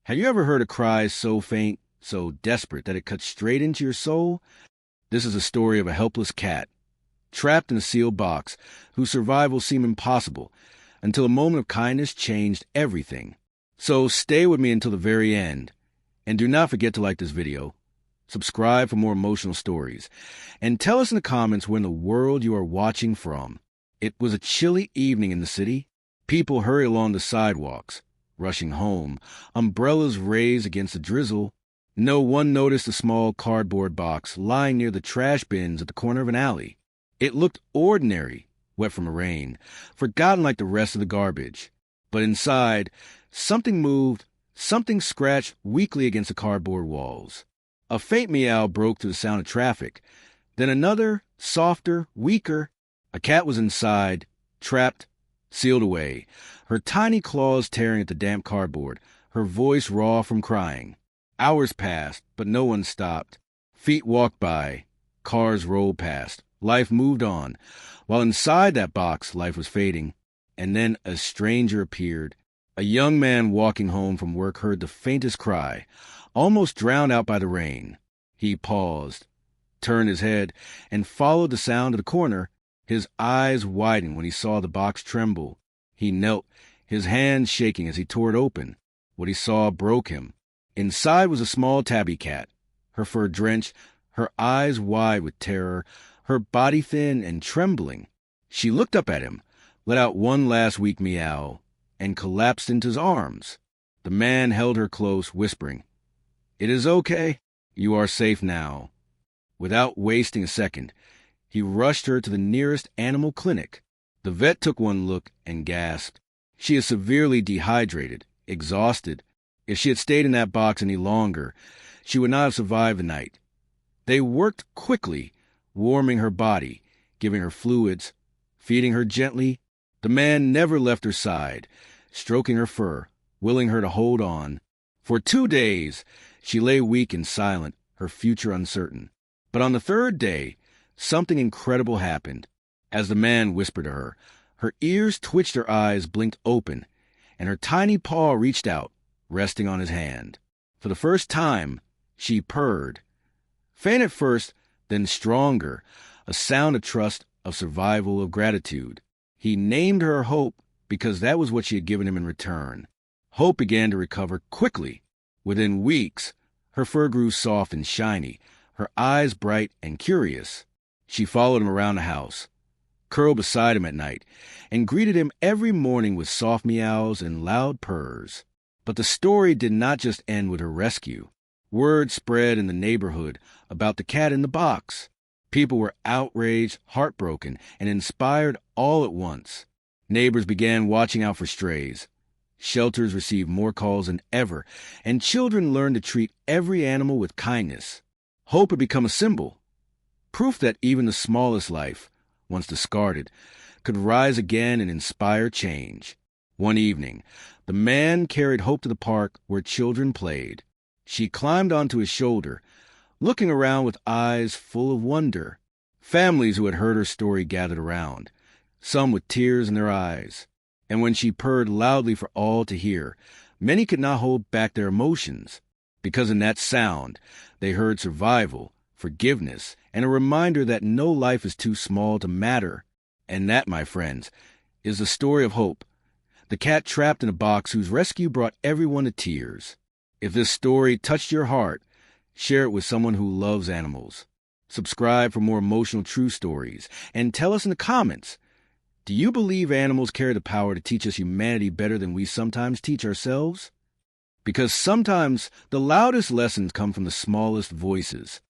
Have you ever heard a cry so faint, so desperate that it cuts straight into your soul? This is a story of a helpless cat, trapped in a sealed box, whose survival seemed impossible until a moment of kindness changed everything. So stay with me until the very end, and do not forget to like this video, subscribe for more emotional stories, and tell us in the comments where in the world you are watching from. It was a chilly evening in the city. People hurry along the sidewalks, rushing home, umbrellas raised against the drizzle. No one noticed a small cardboard box lying near the trash bins at the corner of an alley. It looked ordinary, wet from the rain, forgotten like the rest of the garbage. But inside, something moved, something scratched weakly against the cardboard walls. A faint meow broke through the sound of traffic. Then another, softer, weaker. A cat was inside, trapped, sealed away, her tiny claws tearing at the damp cardboard, her voice raw from crying. Hours passed, but no one stopped. Feet walked by, cars rolled past. Life moved on, while inside that box life was fading. And then a stranger appeared. A young man walking home from work heard the faintest cry, almost drowned out by the rain. He paused, turned his head, and followed the sound to the corner. His eyes widened when he saw the box tremble. He knelt, his hands shaking as he tore it open. What he saw broke him. Inside was a small tabby cat, her fur drenched, her eyes wide with terror, her body thin and trembling. She looked up at him, let out one last weak meow, and collapsed into his arms. The man held her close, whispering, "It is okay. You are safe now." Without wasting a second, he rushed her to the nearest animal clinic. The vet took one look and gasped. She is severely dehydrated, exhausted. If she had stayed in that box any longer, she would not have survived the night. They worked quickly, warming her body, giving her fluids, feeding her gently. The man never left her side, stroking her fur, willing her to hold on. For 2 days, she lay weak and silent, her future uncertain. But on the third day, something incredible happened. As the man whispered to her, her ears twitched, her eyes blinked open, and her tiny paw reached out, resting on his hand. For the first time, she purred. Faint at first, then stronger, a sound of trust, of survival, of gratitude. He named her Hope because that was what she had given him in return. Hope began to recover quickly. Within weeks, her fur grew soft and shiny, her eyes bright and curious. She followed him around the house, curled beside him at night, and greeted him every morning with soft meows and loud purrs. But the story did not just end with her rescue. Word spread in the neighborhood about the cat in the box. People were outraged, heartbroken, and inspired all at once. Neighbors began watching out for strays. Shelters received more calls than ever, and children learned to treat every animal with kindness. Hope had become a symbol, proof that even the smallest life, once discarded, could rise again and inspire change. One evening, the man carried Hope to the park where children played. She climbed onto his shoulder, looking around with eyes full of wonder. Families who had heard her story gathered around, some with tears in their eyes. And when she purred loudly for all to hear, many could not hold back their emotions, because in that sound they heard survival, forgiveness, and a reminder that no life is too small to matter. And that, my friends, is the story of Hope, the cat trapped in a box whose rescue brought everyone to tears. If this story touched your heart, share it with someone who loves animals. Subscribe for more emotional true stories, and tell us in the comments, do you believe animals carry the power to teach us humanity better than we sometimes teach ourselves? Because sometimes the loudest lessons come from the smallest voices.